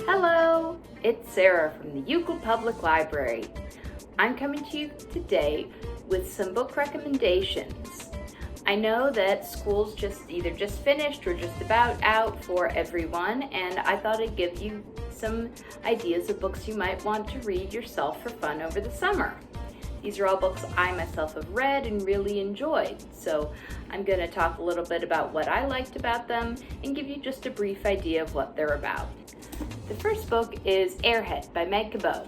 Hello, it's Sarah from the Euclid Public Library. I'm coming to you today with some book recommendations. I know that school's either just finished or just about out for everyone, and I thought I'd give you some ideas of books you might want to read yourself for fun over the summer. These are all books I myself have read and really enjoyed, so I'm going to talk a little bit about what I liked about them and give you just a brief idea of what they're about. The first book is Airheads by Meg Cabot.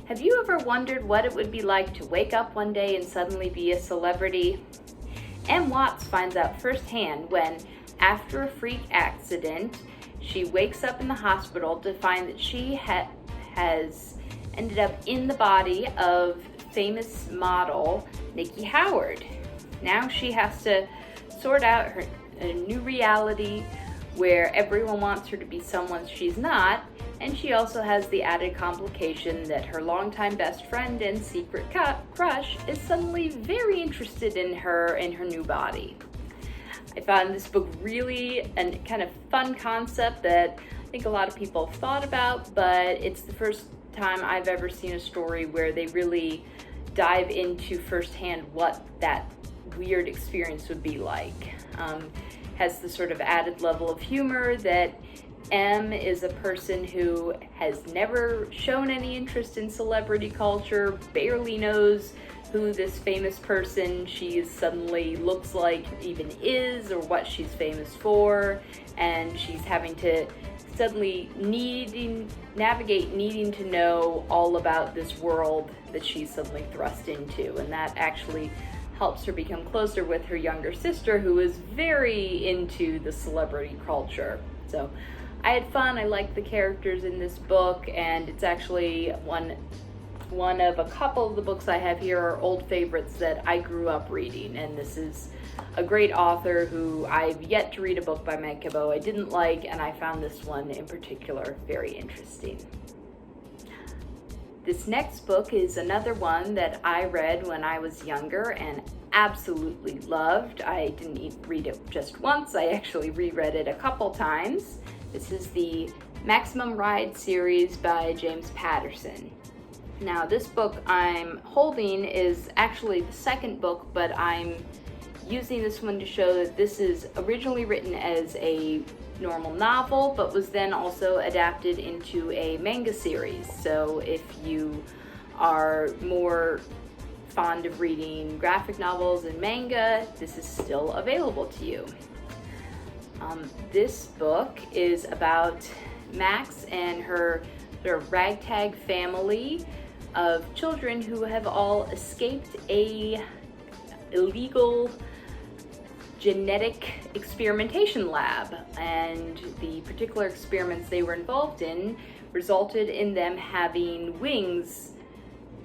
Have you ever wondered what it would be like to wake up one day and suddenly be a celebrity? Em Watts finds out firsthand when, after a freak accident, she wakes up in the hospital to find that she has ended up in the body of famous model Nikki Howard. Now she has to sort out a new reality where everyone wants her to be someone she's not, and she also has the added complication that her longtime best friend and secret crush is suddenly very interested in her new body. I found this book really a kind of fun concept that I think a lot of people have thought about, but it's the first time I've ever seen a story where they really dive into firsthand what that weird experience would be like. Has the sort of added level of humor that Em is a person who has never shown any interest in celebrity culture, barely knows who this famous person she suddenly looks like even is or what she's famous for, and she's having to suddenly navigate needing to know all about this world that she's suddenly thrust into, and that actually helps her become closer with her younger sister, who is very into the celebrity culture. So I had fun. I liked the characters in this book, and it's actually one of a couple of the books I have here are old favorites that I grew up reading, and this is a great author who I've yet to read a book by Meg Cabot I didn't like, and I found this one in particular very interesting. This next book is another one that I read when I was younger and absolutely loved. I didn't read it just once, I actually reread it a couple times. This is the Maximum Ride series by James Patterson. Now, this book I'm holding is actually the second book, but I'm using this one to show that this is originally written as a normal novel, but was then also adapted into a manga series. So if you are more fond of reading graphic novels and manga, this is still available to you. This book is about Max and her sort of ragtag family of children who have all escaped a illegal genetic experimentation lab, and the particular experiments they were involved in resulted in them having wings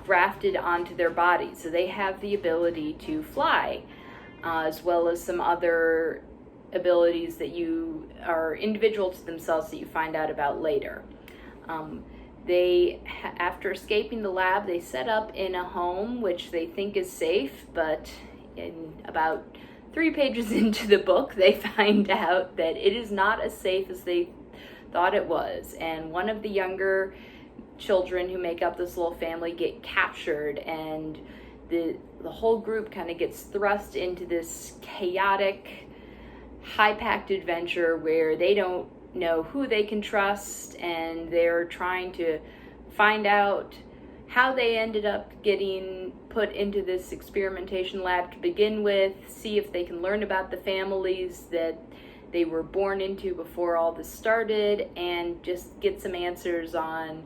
grafted onto their bodies, so they have the ability to fly, as well as some other abilities that are individual to themselves that you find out about later. After escaping the lab, they set up in a home which they think is safe, but in about 3 pages into the book, they find out that it is not as safe as they thought it was. And one of the younger children who make up this little family get captured, and the whole group kind of gets thrust into this chaotic, high-packed adventure where they don't know who they can trust, and they're trying to find out how they ended up getting put into this experimentation lab to begin with, see if they can learn about the families that they were born into before all this started, and just get some answers on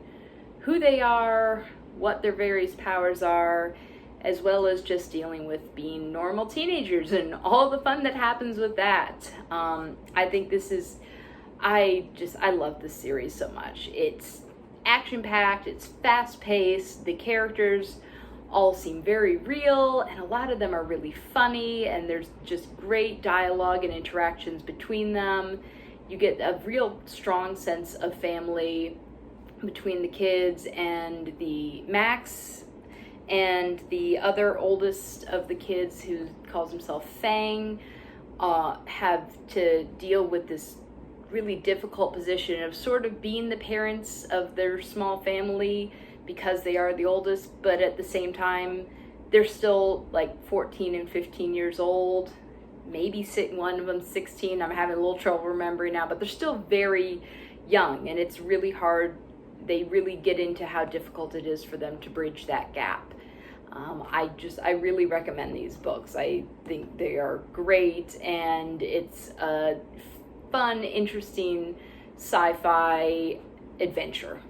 who they are, what their various powers are, as well as just dealing with being normal teenagers and all the fun that happens with that. I think I love this series so much. It's action-packed, it's fast-paced, the characters all seem very real, and a lot of them are really funny, and there's just great dialogue and interactions between them. You get a real strong sense of family between the kids, and the Max and the other oldest of the kids, who calls himself Fang, have to deal with this really difficult position of sort of being the parents of their small family because they are the oldest, but at the same time they're still like 14 and 15 years old, maybe one of them 16. I'm having a little trouble remembering now, but they're still very young, and it's really hard. They really get into how difficult it is for them to bridge that gap. I really recommend these books. I think they are great, and it's a fun, interesting sci-fi adventure.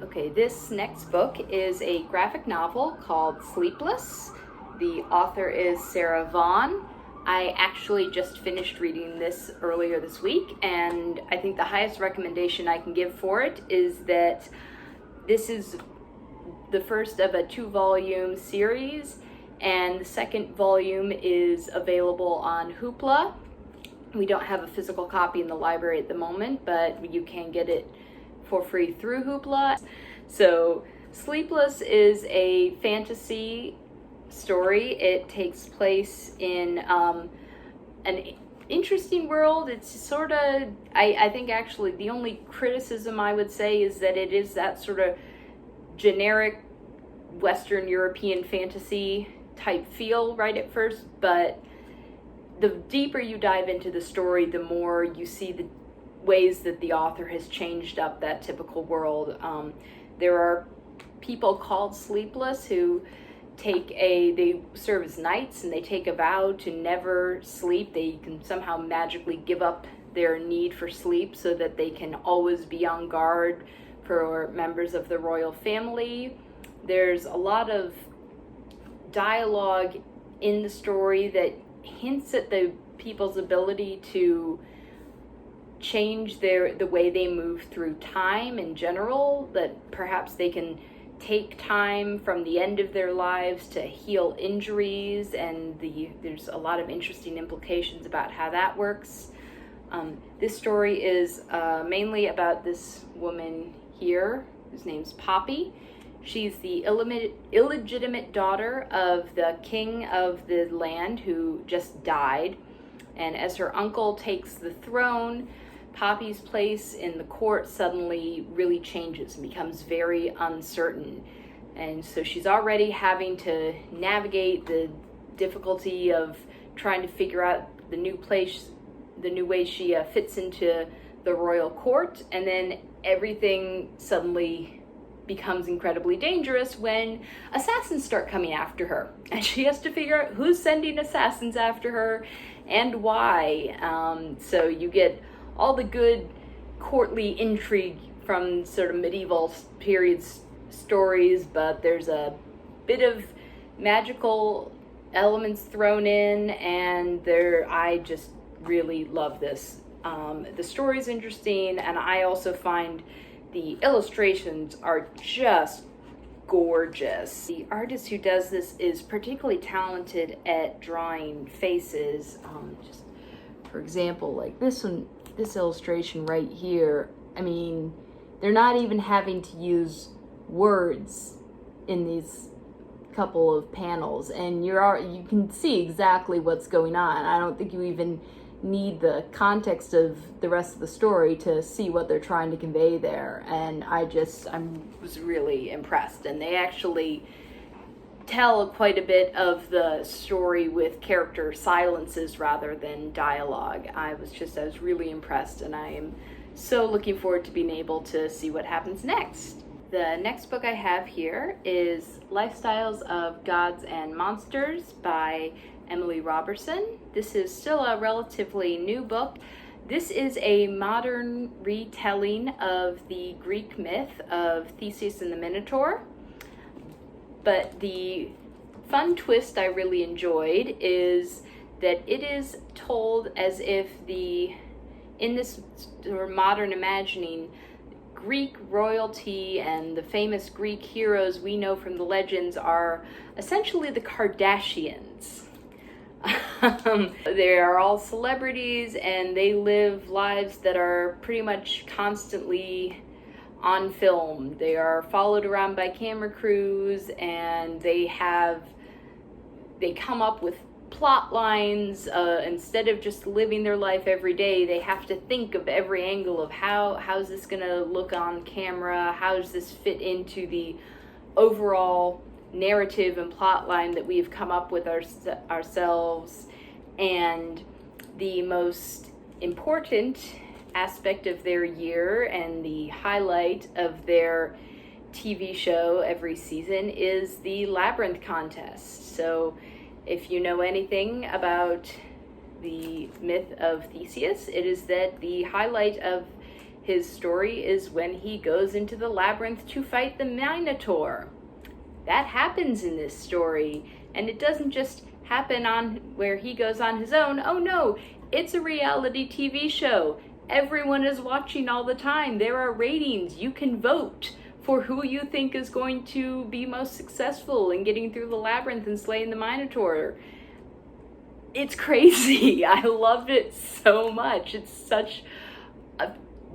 Okay, this next book is a graphic novel called Sleepless. The author is Sarah Vaughn. I actually just finished reading this earlier this week, and I think the highest recommendation I can give for it is that this is the first of a 2-volume series, and the second volume is available on Hoopla. We don't have a physical copy in the library at the moment, but you can get it for free through Hoopla. So Sleepless is a fantasy story. It takes place in an interesting world. It's sort of, I think actually the only criticism I would say is that it is that sort of generic Western European fantasy type feel right at first, but the deeper you dive into the story, the more you see the ways that the author has changed up that typical world. There are people called Sleepless who they serve as knights, and they take a vow to never sleep. They can somehow magically give up their need for sleep so that they can always be on guard for members of the royal family. There's a lot of dialogue in the story that hints at the people's ability to change the way they move through time in general, that perhaps they can take time from the end of their lives to heal injuries, and there's a lot of interesting implications about how that works. This story is mainly about this woman here, whose name's Poppy. She's the illegitimate daughter of the king of the land who just died, and as her uncle takes the throne, Poppy's place in the court suddenly really changes and becomes very uncertain. And so she's already having to navigate the difficulty of trying to figure out the new way she fits into the royal court. And then everything suddenly becomes incredibly dangerous when assassins start coming after her. And she has to figure out who's sending assassins after her and why. So you get all the good courtly intrigue from sort of medieval period stories, but there's a bit of magical elements thrown in, and I just really love this. The story's interesting, and I also find the illustrations are just gorgeous. The artist who does this is particularly talented at drawing faces. Just for example, like this illustration right here, I mean, they're not even having to use words in these couple of panels, and you can see exactly what's going on. I don't think you even need the context of the rest of the story to see what they're trying to convey there, and I was really impressed. And they actually tell quite a bit of the story with character silences rather than dialogue. I was really impressed, and I am so looking forward to being able to see what happens next. The next book I have here is Lifestyles of Gods and Monsters by Emily Robertson. This is still a relatively new book. This is a modern retelling of the Greek myth of Theseus and the Minotaur. But the fun twist I really enjoyed is that it is told as if in this modern imagining, Greek royalty and the famous Greek heroes we know from the legends are essentially the Kardashians. They are all celebrities, and they live lives that are pretty much constantly on film. They are followed around by camera crews, and they come up with plot lines. Instead of just living their life every day, they have to think of every angle of how's this gonna look on camera, how does this fit into the overall narrative and plot line that we've come up with ourselves. And the most important aspect of their year and the highlight of their TV show every season is the Labyrinth contest. So if you know anything about the myth of Theseus, it is that the highlight of his story is when he goes into the labyrinth to fight the Minotaur. That happens in this story, and it doesn't just happen on where he goes on his own. Oh no, it's a reality TV show. Everyone is watching all the time. There are ratings. You can vote for who you think is going to be most successful in getting through the labyrinth and slaying the Minotaur. It's crazy. I loved it so much. It's such a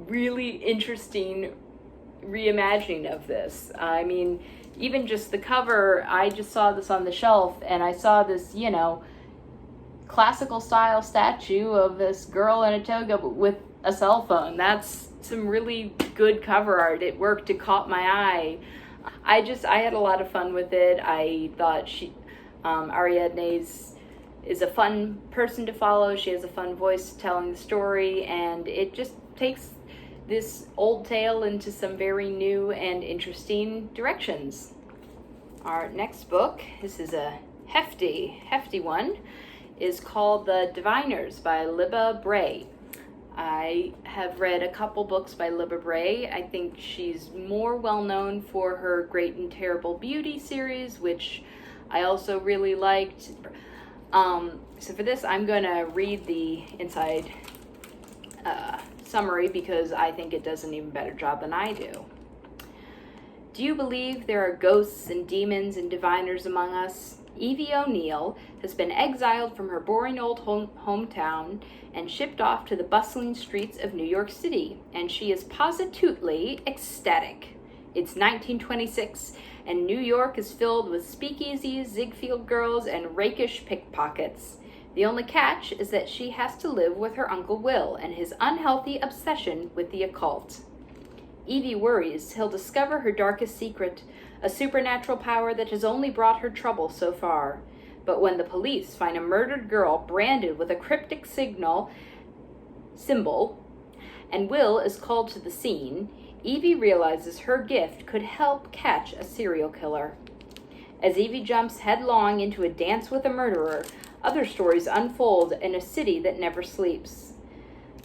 really interesting reimagining of this. I mean, even just the cover, I just saw this on the shelf, and I saw this, classical style statue of this girl in a toga with a cell phone. That's some really good cover art. It worked. It caught my eye. I had a lot of fun with it. I thought Airheads is a fun person to follow. She has a fun voice telling the story, and it just takes this old tale into some very new and interesting directions. Our next book, this is a hefty one, is called The Diviners by Libba Bray. I have read a couple books by Libba Bray. I think she's more well known for her Great and Terrible Beauty series, which I also really liked. So for this, I'm going to read the inside summary because I think it does an even better job than I do. Do you believe there are ghosts and demons and diviners among us? Evie O'Neill has been exiled from her boring old hometown and shipped off to the bustling streets of New York City, and she is positively ecstatic. It's 1926, and New York is filled with speakeasies, Ziegfeld girls, and rakish pickpockets. The only catch is that she has to live with her Uncle Will and his unhealthy obsession with the occult. Evie worries he'll discover her darkest secret, a supernatural power that has only brought her trouble so far. But when the police find a murdered girl branded with a cryptic symbol, and Will is called to the scene, Evie realizes her gift could help catch a serial killer. As Evie jumps headlong into a dance with a murderer, other stories unfold in a city that never sleeps.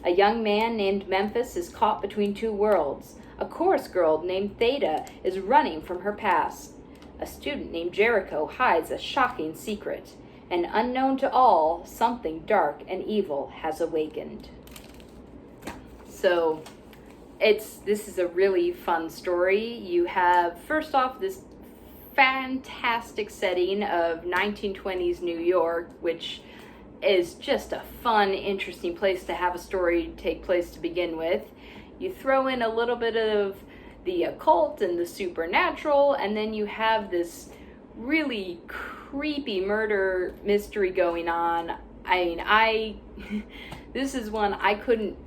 A young man named Memphis is caught between two worlds. A chorus girl named Theta is running from her past. A student named Jericho hides a shocking secret. And unknown to all, something dark and evil has awakened. So, this is a really fun story. You have, first off, this fantastic setting of 1920s New York, which is just a fun, interesting place to have a story take place to begin with. You throw in a little bit of the occult and the supernatural, and then you have this really creepy murder mystery going on. I mean, this is one I couldn't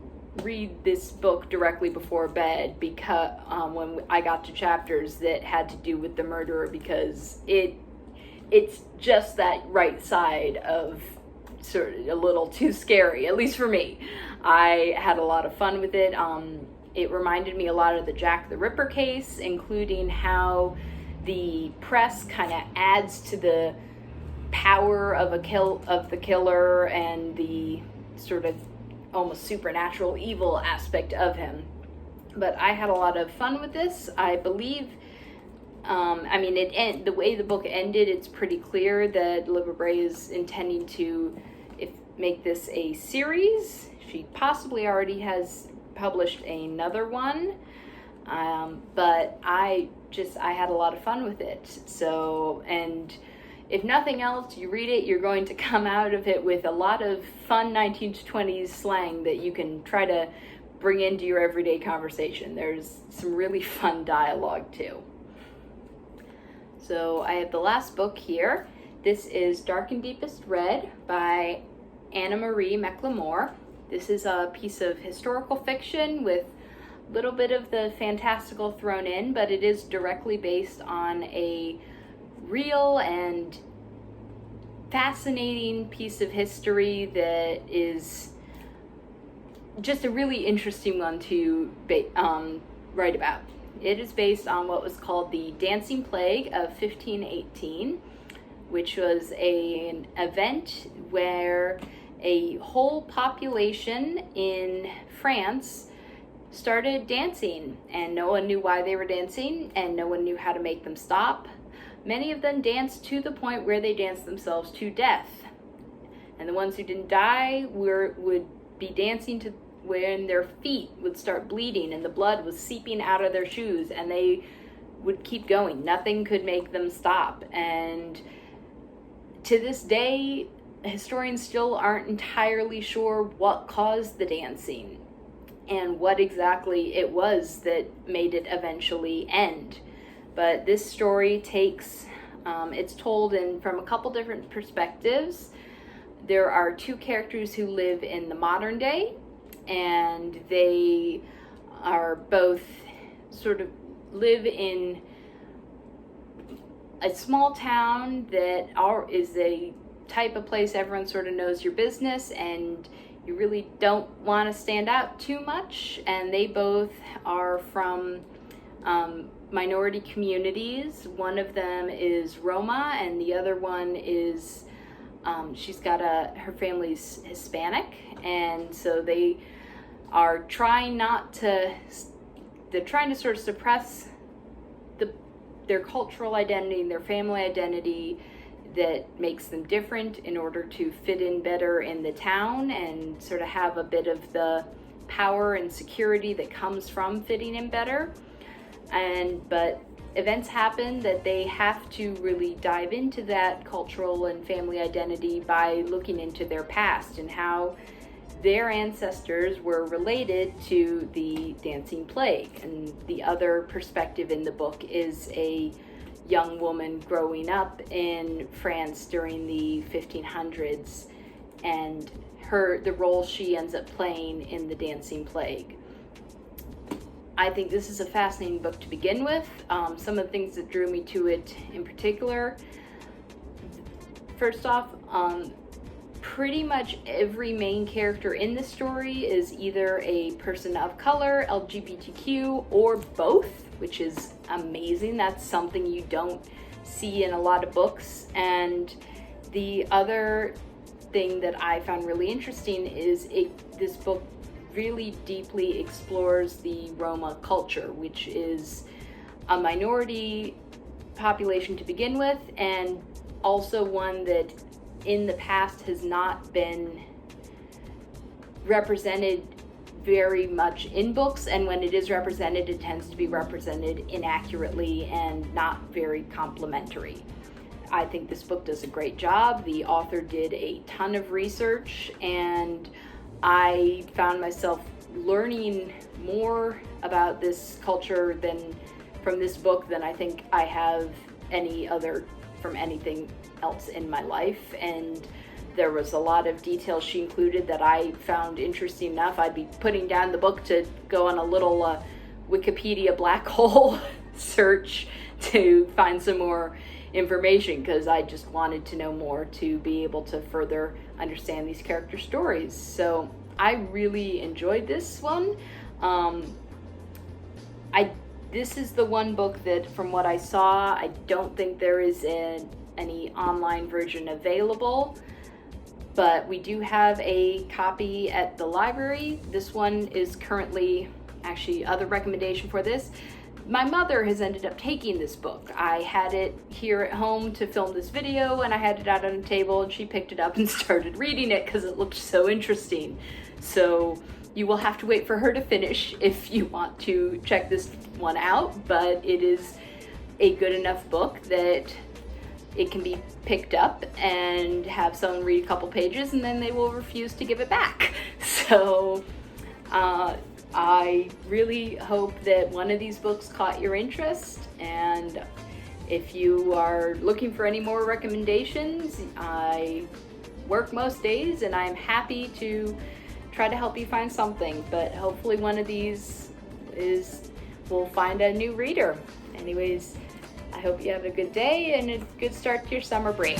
read this book directly before bed because when I got to chapters that had to do with the murderer, because it's just that right side of sort of a little too scary, at least for me. I had a lot of fun with it. It reminded me a lot of the Jack the Ripper case, including how the press kind of adds to the power of the killer and the sort of almost supernatural evil aspect of him. But I had a lot of fun with this. I believe, the way the book ended, it's pretty clear that Libba Bray is intending to make this a series. She possibly already has published another one, but I had a lot of fun with it. So, and if nothing else, you read it, you're going to come out of it with a lot of fun 1920s slang that you can try to bring into your everyday conversation. There's some really fun dialogue too. So I have the last book here. This is Dark and Deepest Red by Anna Marie McLemore. This is a piece of historical fiction with a little bit of the fantastical thrown in, but it is directly based on a real and fascinating piece of history that is just a really interesting one to write about. It is based on what was called the Dancing Plague of 1518, which was an event where a whole population in France started dancing, and no one knew why they were dancing, and no one knew how to make them stop. Many of them danced to the point where they danced themselves to death. And the ones who didn't die would be dancing to when their feet would start bleeding and the blood was seeping out of their shoes, and they would keep going. Nothing could make them stop. And to this day, historians still aren't entirely sure what caused the dancing and what exactly it was that made it eventually end. But this story it's told from a couple different perspectives. There are two characters who live in the modern day, and they are both sort of live in a small town that is a type of place everyone sort of knows your business, and you really don't want to stand out too much. And they both are from minority communities. One of them is Roma, and the other one is her family's Hispanic, and so they are trying to sort of suppress their cultural identity and their family identity that makes them different in order to fit in better in the town and sort of have a bit of the power and security that comes from fitting in better. But events happen that they have to really dive into that cultural and family identity by looking into their past and how their ancestors were related to the Dancing Plague. And the other perspective in the book is a young woman growing up in France during the 1500s and the role she ends up playing in the Dancing Plague. I think this is a fascinating book to begin with. Some of the things that drew me to it in particular, first off, pretty much every main character in the story is either a person of color, LGBTQ, or both, which is amazing. That's something you don't see in a lot of books. And the other thing that I found really interesting is this book really deeply explores the Roma culture, which is a minority population to begin with, and also one that in the past has not been represented very much in books, and when it is represented, it tends to be represented inaccurately and not very complimentary. I think this book does a great job. The author did a ton of research, and I found myself learning more about this culture from this book than I think I have from anything else in my life. And there was a lot of details she included that I found interesting enough. I'd be putting down the book to go on a little Wikipedia black hole search to find some more information, because I just wanted to know more to be able to further understand these character stories. So I really enjoyed this one. This is the one book that, from what I saw, I don't think there is any online version available, but we do have a copy at the library. This one is currently, actually, other recommendation for this, my mother has ended up taking this book. I had it here at home to film this video, and I had it out on the table, and she picked it up and started reading it because it looked so interesting. So you will have to wait for her to finish if you want to check this one out, but it is a good enough book that it can be picked up and have someone read a couple pages, and then they will refuse to give it back. So I really hope that one of these books caught your interest, and if you are looking for any more recommendations, I work most days and I'm happy to try to help you find something, but hopefully one of these will find a new reader. Anyways, I hope you have a good day and a good start to your summer break.